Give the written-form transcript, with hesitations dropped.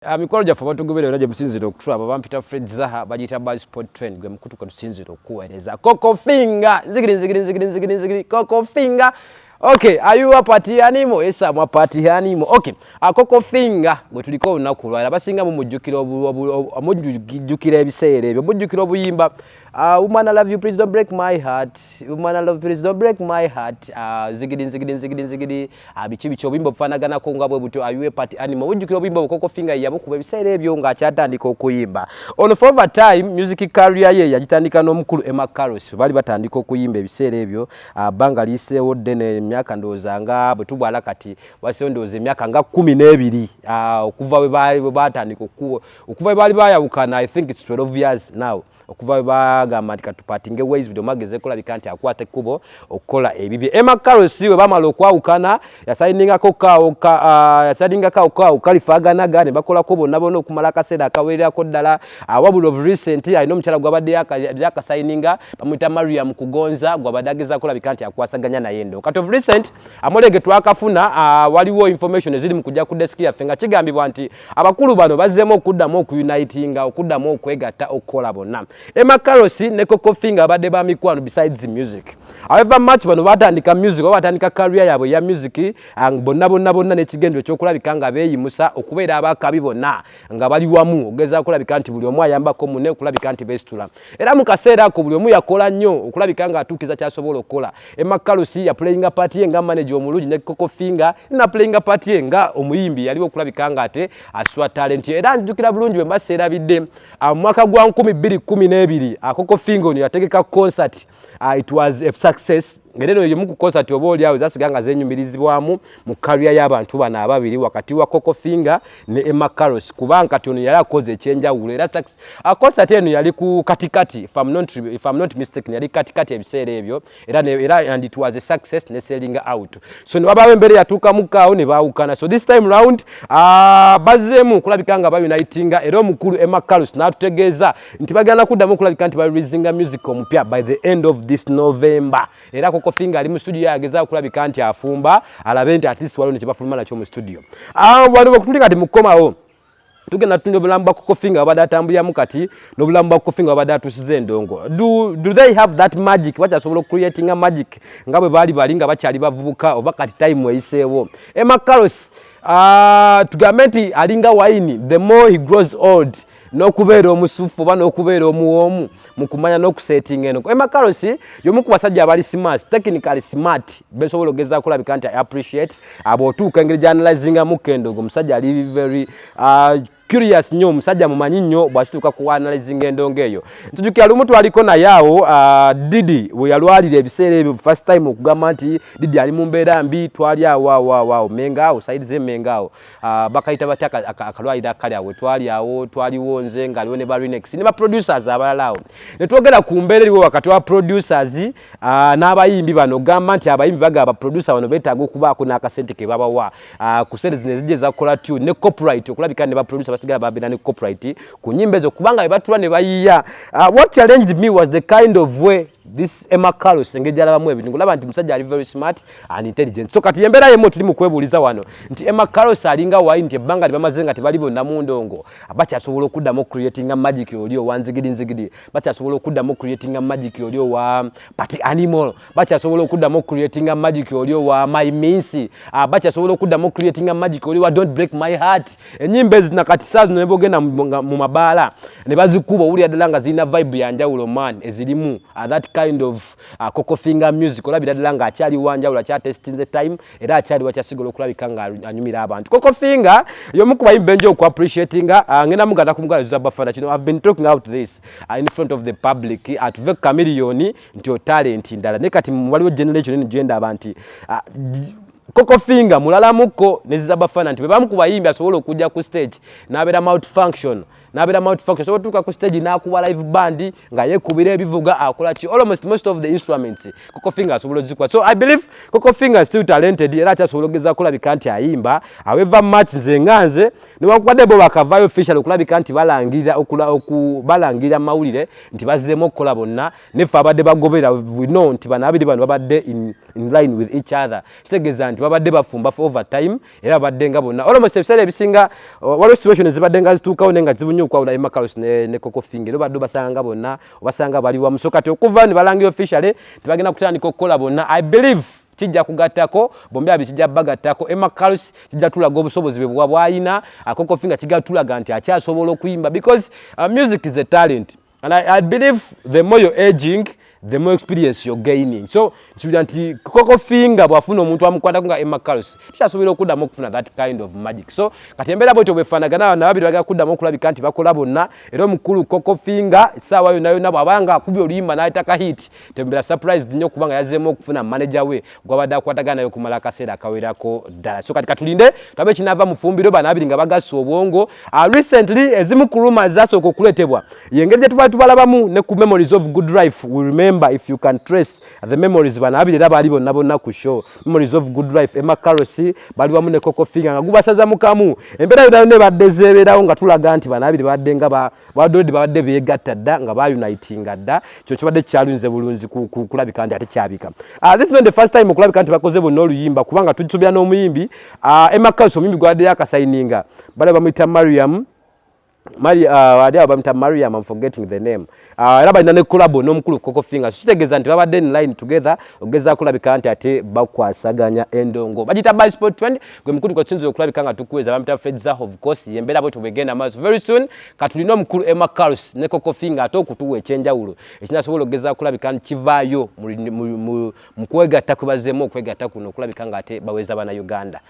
Mikolo gyaffe batugoberera gye musinzira okutulaba bampita Fred Zaha bagiyita Buzz Sport Trend gwe mukutu kwe tusinzira okuweereza Coco Finger zigiri Coco Finger. Okay, are you a party animal? Yes, I'm a party animal. Okay, Coco Finger gwe tuliko olunaku lwala basinga mu mujjukira ebiseera ebyo mujjukira obuyimba woman I love you please don't break my heart, woman I love you please don't break my heart, zigidi bichi obuyimba bufaanaganako nga bwe buto are you a party animal mujjukira obuyimba Coco Finger yabukuba ebiseera ebyo nga akyatandika okuyimba. On for time music career ye yagitandika n'omukulu Emma Carlos bali batandika okuyimba ebiseera ebyo Ebbanga Ddene emyaka ndowooza nga bwe tubwala kati waseewo ndowooza emyaka nga 12 okuva we batandika okuva we bali bayawukana. I think it's 12 years now okuva bagamba nti katupatinge ways bidyo mageze kulabika nti akwate kubo okukola ebibye. Emma Carlos we bamala okwawukana yasayiningako kalifaganaga ne bakolako bonna bonna okumala akaseera akawererako ddala. Wabula of recent alina omukyala gwabadde yakasayininga bamuyita Mariam Kugonza gwabadde agezaako kulabika nti akwasaganya naye ndo. Kati of recent amulege twakafuna waliwo information eziri mu kujja ku desk yaffe nga kigambibwa nti abakulu bano bazzeemu okuddamu okunitinga okuddamu okwegatta okukola bonna. Emma Carlos ne Coco Finger abadde ba mikwano besides music. However much bano batandika music oba batandika career yabwe ya music bonna n'ekigendo ekyokulabika nga beeyimusa okubeera abakabi bonna nga bali wamu ogeza kulabika nti buli omu ayambako munne okulabika nti beestula. Era mu kaseera ako buli omu yakola nnyo okulabika nga atuukiza kyasobola okukola. Emma Carlos ya playing party nga manager omulungi ne Coco Finger na playing party nga omuyimbi yaliwo okulabika nga ate aswa talent. Era nzijukira bulungi bwe mbaseerabidde mwaka gwa 2012 Coco Finger ono yategeka concert. It was a success. Ngero yo muku concert oboli awo zasiganga zenyumirizibwamu mu career y'abantu bana ababiri wakati wa Coco Finger ne Emma Carlos kubanga kati ono yali akoze ekyenjawulo era success. Concert eno yali ku katikati if I'm not mistaken yali katikati ebiseera ebyo era and it was a success ne selling out. So ne wabawe mbere yatuuka mukaawo ne baawukana. So this time round bazzeemu kulabika nga unitinga era omukulu Emma Carlos n'atutegeeza nti bagenda kuddamu kulabika nti releasing music omupya by the end of this November. Era Coco Finger ali mu studio yageza kulabika nti afumba alabe nti at least waliwo ne kibafuluma nakyo mu studio. Waliwo okutulika nti mukomawo tugenda tundi obulamu bwa Coco Finger abadde atambuliramu kati n'obulamu bwa Coco Finger abadde atusiza endongo. Do they have that magic? Bakyasobola creating a magic nga bwe bali nga bakyali bavubuka oba kati time eyiseewo. Emma Carlos tugambe nti alinga wine the more he grows old n'okubeera omusufu oba n'okubeera omuwoomu mu kumanya n'okusetting eno. Emma Carlos y'omu ku basajja abali smart, technically smart besobola ogeza kulabika nti I appreciate abootuuka engeri gy'analyzingamu kendogo omusajja ali very curious nnyo omusajja mumanyi nnyo bw'akituuka ku analyzing endongo eyo. Ntujukira lumu twaliko naye awo Didi we yalwalira ebiseera ebyo first time okugamba nti Didi ali mu mbeera mbi twali awo Mengaawo side ze Mengaawo bakayita batya akalwalira akali awo twali awo twaliwo nze ngaliwo ne Barinex ne ba producers abalala awo ne twogera ku mbeera eriwo wakati wa producers n'abayimbi bano gamba nti abayimbi bagaba producer bano beetaaga okubaako n'akasente ke babawa ku sente zino ezijja ezakukola tune ne copyright okulabika ne ba producer basigala babina ne copyright ku nyimba ezo kubanga batula ne bayiya. What challenged me was the kind of way this Emma Carlos engeri alabamu ebintu ngulaba nti musajja ali very smart and intelligent. So kati embera yemu tuli mu kwebuuliza wano nti Emma Carlos alinga wine nti ebbanga libamaze nga tebali bonna mu ndongo bakyasobola okuddamu creating a magic olio wanzigidi bakyasobola okuddamu creating a magic olio wa party animal bakyasobola okuddamu creating a magic olio wa my minsi bakyasobola okuddamu creating a magic olio wa don't break my heart. Enyimba ezina kati saazi ne bogenda mu mabaala ne bazikuba owulira ddala nga zirina vibe ya njawulo man ezirimu that kind of Coco Finger music olabira ddala nga akyali wanjawulo akyatestinze time era akyali wakyasigala okulabika nga anyumira abantu. Coco Finger y'omu ku bayimbi benjo oku appreciatinga ngenda muganda kumugaliza bafana kino I've been talking out this in front of the public atuve chameleon nti o talent ndala ne kati waliwo generation genda abantu Coco Finger mulala muko neziza bafana nti bebamu ku bayimbi asobola okujja ku stage n'abeera malfunction so tuka ku stage n'akuba live band nga yekubira ebivuga akola ki almost most of the instruments Coco Finger asobola zikwa. So I believe Coco Finger is still talented era akyasobola ogeza kulabika nti ayimba however much nze nganze niwakubadde bo bakavayo official okulabika nti balangira mawulire nti bazzeemu okukola bonna nefe abadde bagobera we know nti bano abiri bano babadde in in line with each other. Kitegeeza nti babadde bafumba for over time era babadde nga bonna almost ebiseera ebisinga waliwo situation ezibadde nga zituukawo nenga zibunye okwawula Emma Carlos ne Coco Finger babadde basanga bonna obasanga bali wamu so kati okuva ne balangira officially tebagenda kutandika okukola bonna. I believe kijja kugattako bombi abikijja bagattako Emma Carlos kijja tulaga obusobozi bwe bwayina Coco Finger kijja tulaga nti akyasobola okuyimba because music is a talent and I believe the more you're aging the more experience you're gaining. So nsuubira nti Coco Finger bwafuna omuntu amukwatako nga Emma Carlos tikyasobola okuddamu okufuna that kind of magic. So kati embeera bwetyo bwefaanagana nababiri bagala kuddamu okulabika nti bakola bonna era omukulu Coco Finger essaawa yonna yonna bw'abanga akubye oluyimba n'ayitaka hit tembeera surprised nnyo kubanga yazzeemu okufuna manager we gwabadde akwatagana naye okumala akaseera akawerako ddala. So kati katulinde tulabe kinaava mu ffumbiro banabiri nga bagassa obwongo. Recently ezimu ku rumors zasooka okuleetebwa yengeri gye tubali tubalabamu ne ku memories of good life. We remember if you can trace the memories banabiri era baali bonna bonna ku show memories of good life Emma Carlos bali wamu ne Coco Finger nga gubasaza mukamu embeera yonna yonna ebadde zeebeerawo nga tulaga nti banabiri badde nga babadde beegatta dda nga baunitinga dda kyo kibadde kyalunze bulunzi kulabika nti ate kyabika. This is not the first time okulabika nti bakoze bonna oluyimba kubanga tusobya n'omuyimbi Emma Carlos omuyimbi gwadde akasayininga bali bamuyita Mariam I'm forgetting the name. Era balina ne collab n'omukulu Coco Finger. Kitegeeza nti babadde in line together ogeza kulabika nti ate bakwasaganya endongo. Bagita by sport trend gwe mukulu ko kinzo okulabika nga tukuweza bamita Fedza of course yembera bwe tubegenda maaso very soon katulina omukulu Emma Carlos ne Coco Finger ate okutuwa ekyenjawulo ekinasobola ogeza kulabika nti kivaayo mu kwegatta kwebazeemu okwegatta kuno okulabika nga ate baweza bana Uganda.